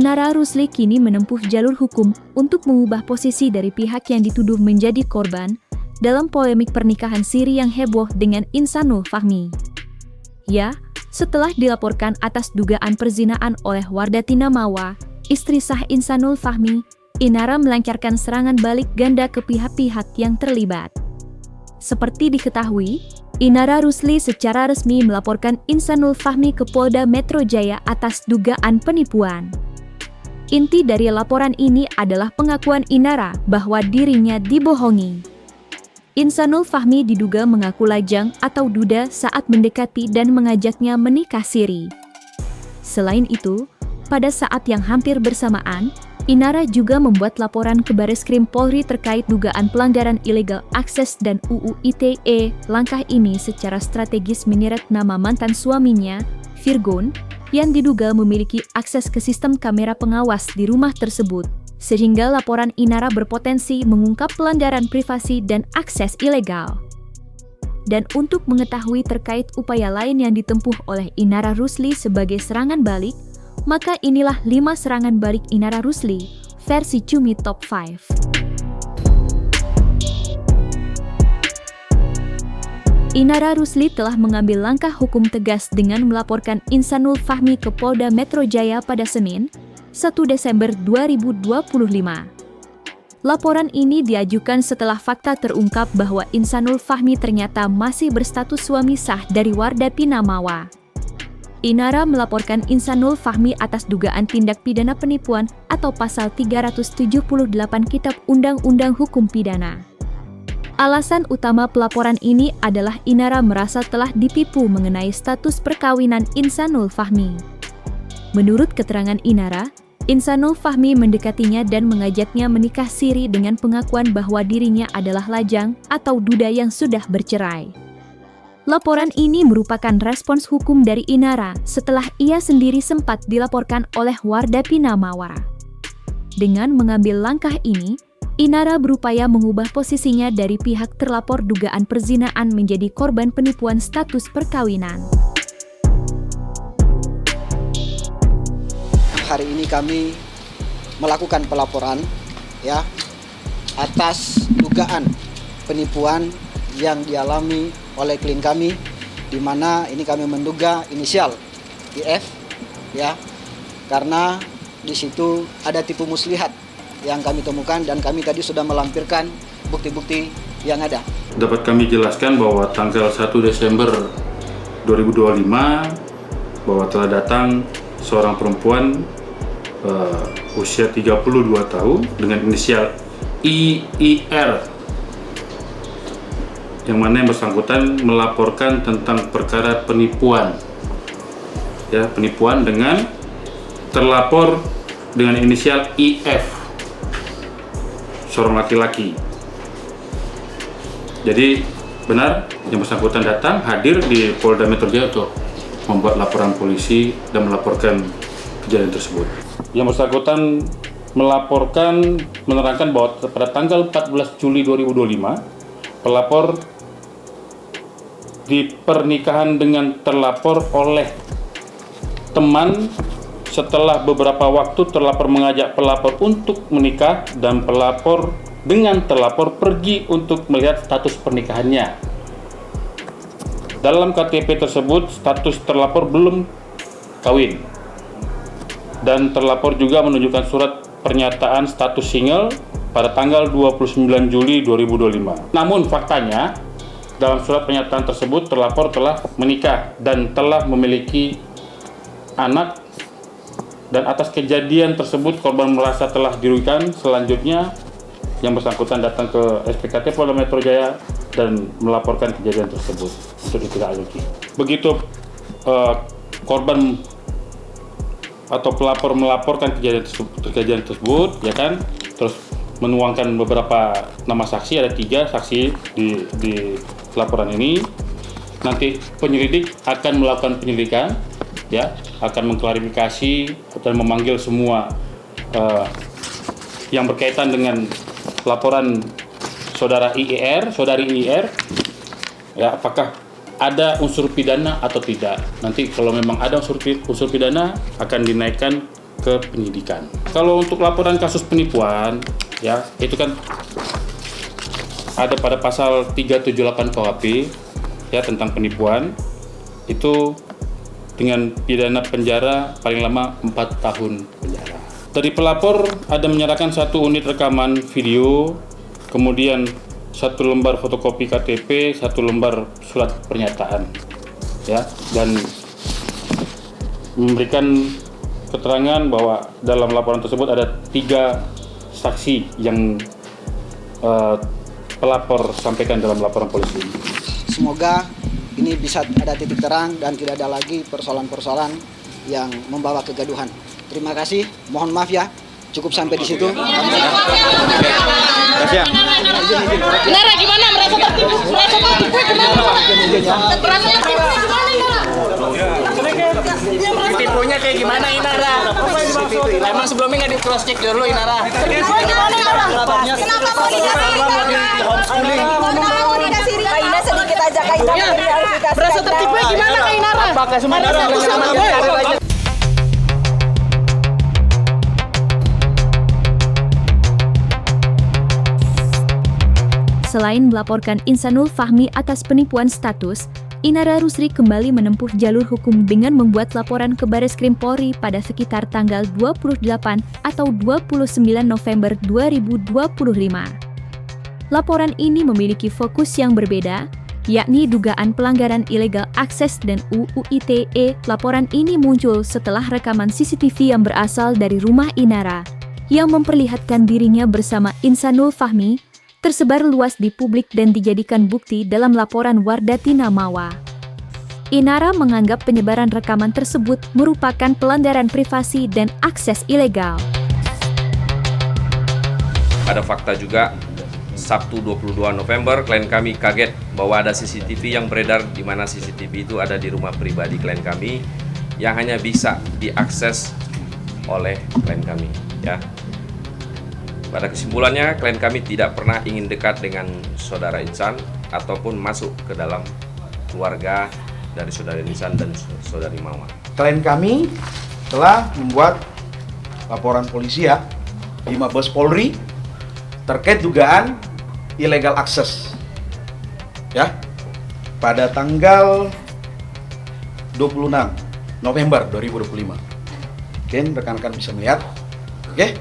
Inara Rusli kini menempuh jalur hukum untuk mengubah posisi dari pihak yang dituduh menjadi korban dalam polemik pernikahan siri yang heboh dengan Insanul Fahmi. Ya, setelah dilaporkan atas dugaan perzinaan oleh Wardati Namawa, istri sah Insanul Fahmi, Inara melancarkan serangan balik ganda ke pihak-pihak yang terlibat. Seperti diketahui, Inara Rusli secara resmi melaporkan Insanul Fahmi ke Polda Metro Jaya atas dugaan penipuan. Inti dari laporan ini adalah pengakuan Inara bahwa dirinya dibohongi. Insanul Fahmi diduga mengaku lajang atau duda saat mendekati dan mengajaknya menikah siri. Selain itu, pada saat yang hampir bersamaan, Inara juga membuat laporan ke Bareskrim Polri terkait dugaan pelanggaran ilegal akses dan UU ITE. Langkah ini secara strategis menyeret nama mantan suaminya, Virgon, yang diduga memiliki akses ke sistem kamera pengawas di rumah tersebut, sehingga laporan Inara berpotensi mengungkap pelanggaran privasi dan akses ilegal. Dan untuk mengetahui terkait upaya lain yang ditempuh oleh Inara Rusli sebagai serangan balik, maka inilah 5 serangan balik Inara Rusli, versi Cumi Top 5. Inara Rusli telah mengambil langkah hukum tegas dengan melaporkan Insanul Fahmi ke Polda Metro Jaya pada Senin, 1 Desember 2025. Laporan ini diajukan setelah fakta terungkap bahwa Insanul Fahmi ternyata masih berstatus suami sah dari Wardati Namawa. Inara melaporkan Insanul Fahmi atas dugaan tindak pidana penipuan atau pasal 378 Kitab Undang-Undang Hukum Pidana. Alasan utama pelaporan ini adalah Inara merasa telah ditipu mengenai status perkawinan Insanul Fahmi. Menurut keterangan Inara, Insanul Fahmi mendekatinya dan mengajaknya menikah siri dengan pengakuan bahwa dirinya adalah lajang atau duda yang sudah bercerai. Laporan ini merupakan respons hukum dari Inara setelah ia sendiri sempat dilaporkan oleh Wardati Namawa. Dengan mengambil langkah ini, Inara berupaya mengubah posisinya dari pihak terlapor dugaan perzinaan menjadi korban penipuan status perkawinan. Hari ini kami melakukan pelaporan atas dugaan penipuan yang dialami oleh klien kami, di mana ini kami menduga inisial IF karena di situ ada tipu muslihat yang kami temukan dan kami tadi sudah melampirkan bukti-bukti yang ada. Dapat kami jelaskan bahwa tanggal 1 Desember 2025 bahwa telah datang seorang perempuan usia 32 tahun dengan inisial IIR, yang mana yang bersangkutan melaporkan tentang perkara penipuan, penipuan dengan terlapor dengan inisial IF, seorang laki-laki. Jadi benar yang bersangkutan datang hadir di Polda Metro Jaya untuk membuat laporan polisi dan melaporkan kejadian tersebut. Yang bersangkutan menerangkan bahwa pada tanggal 14 Juli 2025 pelapor di pernikahan dengan terlapor oleh teman. Setelah beberapa waktu terlapor mengajak pelapor untuk menikah dan pelapor dengan terlapor pergi untuk melihat status pernikahannya. Dalam KTP tersebut status terlapor belum kawin. Dan terlapor juga menunjukkan surat pernyataan status single pada tanggal 29 Juli 2025. Namun faktanya, dalam surat pernyataan tersebut terlapor telah menikah dan telah memiliki anak, dan atas kejadian tersebut korban merasa telah dirugikan. Selanjutnya yang bersangkutan datang ke SPKT Polda Metro Jaya dan melaporkan kejadian tersebut untuk ditindaklanjuti. Begitu korban atau pelapor melaporkan kejadian tersebut, terus menuangkan beberapa nama saksi, ada 3 saksi di laporan ini. Nanti penyelidik akan melakukan penyelidikan, akan mengklarifikasi dan memanggil semua yang berkaitan dengan laporan saudari IIR, apakah ada unsur pidana atau tidak. Nanti kalau memang ada unsur pidana akan dinaikkan ke penyidikan. Kalau untuk laporan kasus penipuan, ya itu kan ada pada pasal 378 KUHP ya tentang penipuan, itu dengan pidana penjara paling lama 4 tahun penjara. Dari pelapor ada menyerahkan 1 unit rekaman video, kemudian 1 lembar fotokopi KTP, 1 lembar surat pernyataan, ya, dan memberikan keterangan bahwa dalam laporan tersebut ada 3 saksi yang pelapor sampaikan dalam laporan polisi. Semoga ini bisa ada titik terang dan tidak ada lagi persoalan-persoalan yang membawa kegaduhan. Terima kasih, mohon maaf ya, cukup sampai di situ. Inara gimana? Merasa tertipu? Merasa tertipu gimana? Merasa tertipu gimana? Tipunya kayak gimana Inara? Emang sebelumnya nggak di cross check dulu Inara? Kenapa mau dikasih Kak Ina sedikit aja Kak Ina verifikasi. Merasa tertipu gimana Kak Inara? Apakah semua orang Selain melaporkan Insanul Fahmi atas penipuan status, Inara Rusli kembali menempuh jalur hukum dengan membuat laporan ke Bareskrim Polri pada sekitar tanggal 28 atau 29 November 2025. Laporan ini memiliki fokus yang berbeda, yakni dugaan pelanggaran ilegal akses dan UU ITE. Laporan ini muncul setelah rekaman CCTV yang berasal dari rumah Inara, yang memperlihatkan dirinya bersama Insanul Fahmi, tersebar luas di publik dan dijadikan bukti dalam laporan Wardatina Mawa. Inara menganggap penyebaran rekaman tersebut merupakan pelanggaran privasi dan akses ilegal. Ada fakta juga, Sabtu 22 November, klien kami kaget bahwa ada CCTV yang beredar di mana CCTV itu ada di rumah pribadi klien kami yang hanya bisa diakses oleh klien kami, ya. Pada kesimpulannya, klien kami tidak pernah ingin dekat dengan saudara Insan ataupun masuk ke dalam keluarga dari saudara Insan dan saudari Mawa. Klien kami telah membuat laporan polisi ya di Mabes Polri terkait dugaan illegal access ya pada tanggal 26 November 2025. Mungkin rekan-rekan bisa melihat. Oke?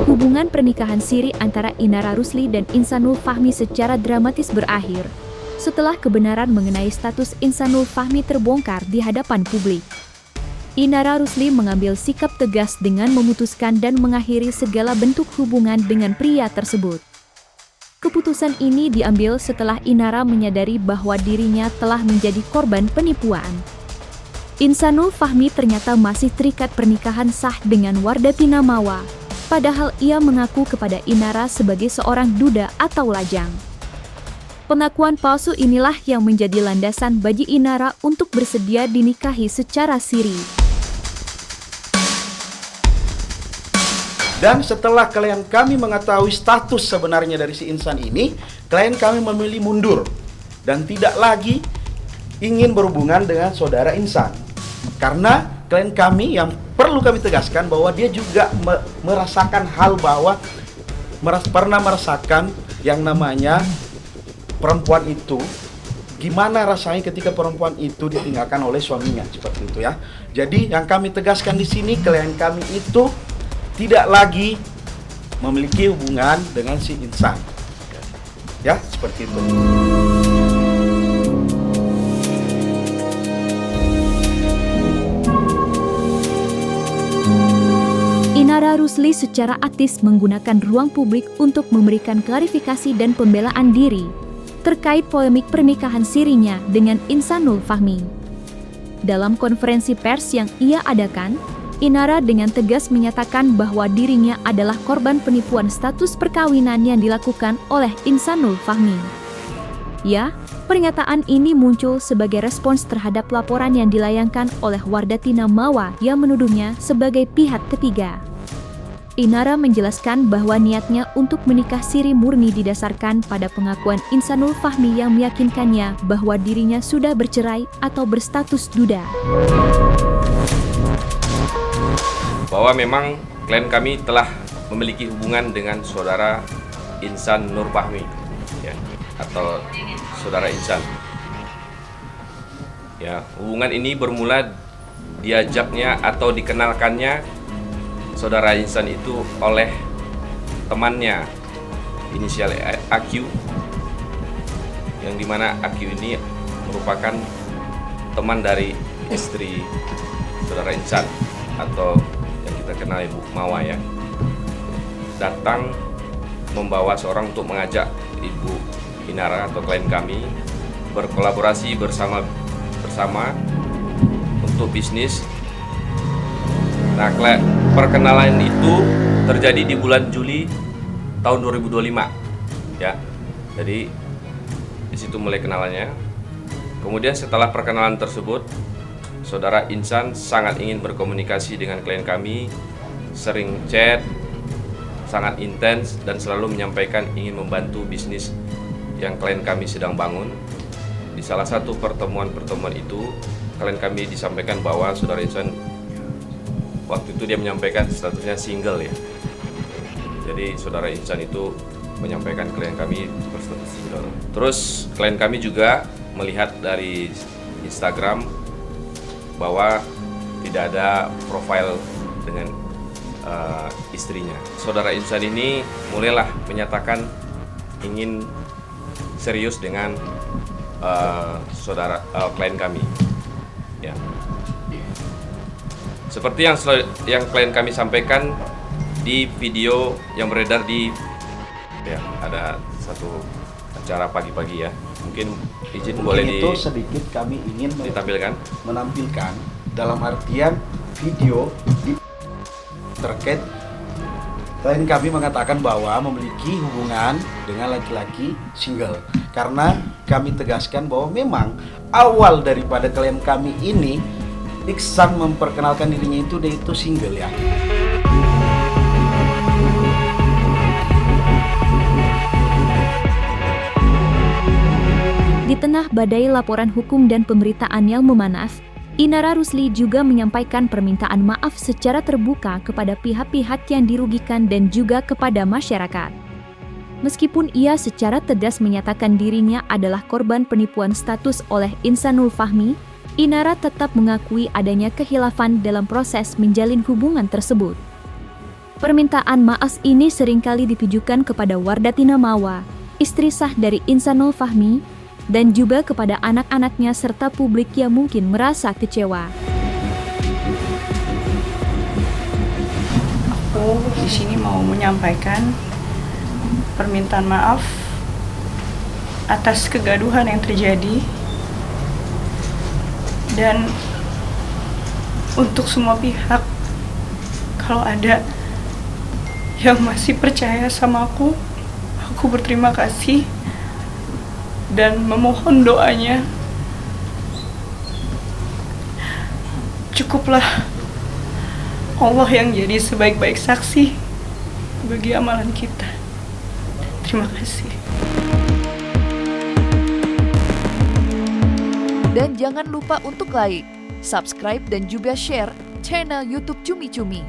Hubungan pernikahan siri antara Inara Rusli dan Insanul Fahmi secara dramatis berakhir setelah kebenaran mengenai status Insanul Fahmi terbongkar di hadapan publik. Inara Rusli mengambil sikap tegas dengan memutuskan dan mengakhiri segala bentuk hubungan dengan pria tersebut. Keputusan ini diambil setelah Inara menyadari bahwa dirinya telah menjadi korban penipuan. Insanul Fahmi ternyata masih terikat pernikahan sah dengan Wardatina Mawa, padahal ia mengaku kepada Inara sebagai seorang duda atau lajang. Pengakuan palsu inilah yang menjadi landasan bagi Inara untuk bersedia dinikahi secara siri. Dan setelah klien kami mengetahui status sebenarnya dari si Insan ini, klien kami memilih mundur dan tidak lagi ingin berhubungan dengan saudara Insan. Karena klien kami yang perlu kami tegaskan bahwa dia juga merasakan hal bahwa pernah merasakan yang namanya perempuan itu, gimana rasanya ketika perempuan itu ditinggalkan oleh suaminya, seperti itu ya. Jadi yang kami tegaskan di sini, klien kami itu tidak lagi memiliki hubungan dengan si Insan. Ya, seperti itu. Inara Rusli secara aktif menggunakan ruang publik untuk memberikan klarifikasi dan pembelaan diri terkait polemik pernikahan sirinya dengan Insanul Fahmi. Dalam konferensi pers yang ia adakan, Inara dengan tegas menyatakan bahwa dirinya adalah korban penipuan status perkawinan yang dilakukan oleh Insanul Fahmi. Ya, pernyataan ini muncul sebagai respons terhadap laporan yang dilayangkan oleh Wardatina Mawa yang menuduhnya sebagai pihak ketiga. Inara menjelaskan bahwa niatnya untuk menikah siri murni didasarkan pada pengakuan Insanul Fahmi yang meyakinkannya bahwa dirinya sudah bercerai atau berstatus duda. Bahwa memang klien kami telah memiliki hubungan dengan saudara Insan Nur Fahmi, ya, atau saudara Insan. Ya, hubungan ini bermula diajaknya atau dikenalkannya saudara Insan itu oleh temannya inisial AQ, yang dimana AQ ini merupakan teman dari istri saudara Insan atau yang kita kenal Ibu Mawa, ya, datang membawa seorang untuk mengajak Ibu Inara atau klien kami berkolaborasi bersama untuk bisnis. Nah, perkenalan itu terjadi di bulan Juli tahun 2025, ya. Jadi di situ mulai kenalannya. Kemudian setelah perkenalan tersebut, saudara Insan sangat ingin berkomunikasi dengan klien kami, sering chat, sangat intens dan selalu menyampaikan ingin membantu bisnis yang klien kami sedang bangun. Di salah satu pertemuan itu, klien kami disampaikan bahwa saudara Insan waktu itu dia menyampaikan statusnya single, ya. Jadi saudara Insan itu menyampaikan klien kami berstatus single. Terus klien kami juga melihat dari Instagram bahwa tidak ada profil dengan istrinya. Saudara Insan ini mulailah menyatakan ingin serius dengan klien kami, ya. Seperti yang klien kami sampaikan di video yang beredar ya, ada satu acara pagi-pagi, ya. Mungkin izin boleh itu sedikit kami ingin menampilkan dalam artian video terkait klien kami mengatakan bahwa memiliki hubungan dengan laki-laki single, karena kami tegaskan bahwa memang awal daripada klien kami ini Iksan memperkenalkan dirinya itu dia itu single, ya. Di tengah badai laporan hukum dan pemberitaan yang memanas, Inara Rusli juga menyampaikan permintaan maaf secara terbuka kepada pihak-pihak yang dirugikan dan juga kepada masyarakat. Meskipun ia secara tegas menyatakan dirinya adalah korban penipuan status oleh Insanul Fahmi, Inara tetap mengakui adanya khilafan dalam proses menjalin hubungan tersebut. Permintaan maaf ini seringkali ditujukan kepada Wardatina Mawa, istri sah dari Insanul Fahmi, dan juga kepada anak-anaknya serta publik yang mungkin merasa kecewa. Aku di sini mau menyampaikan permintaan maaf atas kegaduhan yang terjadi. Dan untuk semua pihak, kalau ada yang masih percaya sama aku berterima kasih dan memohon doanya. Cukuplah Allah yang jadi sebaik-baik saksi bagi amalan kita. Terima kasih. Dan jangan lupa untuk like, subscribe, dan juga share channel YouTube Cumi Cumi.